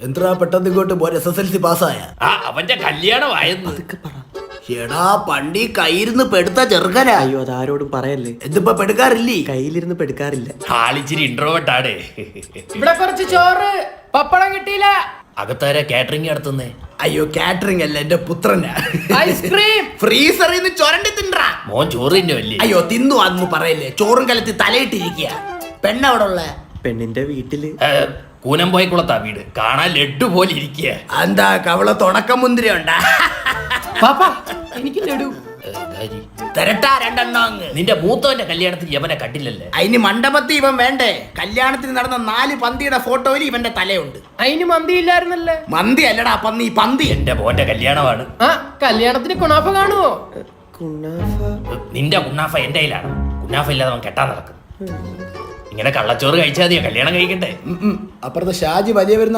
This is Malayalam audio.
എന്താ പെട്ടെന്ന് ഇങ്ങോട്ട് പോരെ? SSLC പാസ്സായ? ആ അവന്റെ കല്യാണമായെന്ന്. എടാ പണ്ടി കയ്യിരുന്ന് പെടുത്ത ചെറുക്കനാ. അയ്യോ അതാരോടും പറയല്ലേ. എന്തിപ്പോ പെടുക്കാറില്ലേ? കയ്യിലിരുന്ന് പെടുക്കാറില്ല. ആളിച്ചിരി ഇൻട്രോവേർട്ടാണ്. ഇവിടെ കുറച്ച് ചോറ് പപ്പടം കിട്ടിയില്ല. അകത്താര കാറ്ററിംഗ് നടത്തുന്നേ? അയ്യോ കാറ്ററിംഗ് അല്ല, എന്റെ പുത്രനാ. ഐസ്ക്രീം ഫ്രീസറിൽ നിന്ന് ചൊരണ്ടി തിന്നാ. മോൻ ചോറ് തിന്നുമല്ലേ? അയ്യോ തിന്നു അതൊന്നും പറയല്ലേ. ചോറും കലത്തി തലയിട്ടിരിക്കുക. പെണ്ണവിടെ ഉള്ള? പെണ്ണിന്റെ വീട്ടില്. കൂനംപോയക്കുളത്താ വീട്. കാണാൻ ലഡ്ഡു പോലെ ഇരിക്കുക. എന്താ കവള തുടക്കം മുന്തിരി ഉണ്ടാ? പാപ്പ എനിക്ക് ലഡു തരട്ടാ രണ്ടെണ്ണം അങ്ങ്. നിന്റെ മൂത്തവന്റെ കല്യാണത്തിന് യവനെ കണ്ടില്ലല്ലേ? അതിന് മണ്ഡപത്തിൽ ഇവൻ വേണ്ടേ? കല്യാണത്തിന് നടന്ന 4 പന്തിയുടെ ഫോട്ടോയിൽ ഇവന്റെ തലയുണ്ട്. അതിന് മന്തി ഇല്ലായിരുന്നല്ലേ? മന്തി അല്ലടാ പന്നി, പന്തി. എന്റെ മോന്റെ കല്യാണമാണ്. ആ കല്യാണത്തിന് കുണാഫ കാണുവോ? കുണാഫ. നിന്റെ കുന്നാഫ എന്റെ കയ്യിലാണ്. കുന്നാഫ ഇല്ലാതെ അവൻ കെട്ടാൻ നടക്കും. ഇങ്ങനെ കള്ളച്ചോറ് കഴിച്ചാൽ മതിയോ കല്യാണം കഴിക്കണ്ടേ? അപ്പുറത്തെ ഷാജി വലിയ വരുന്ന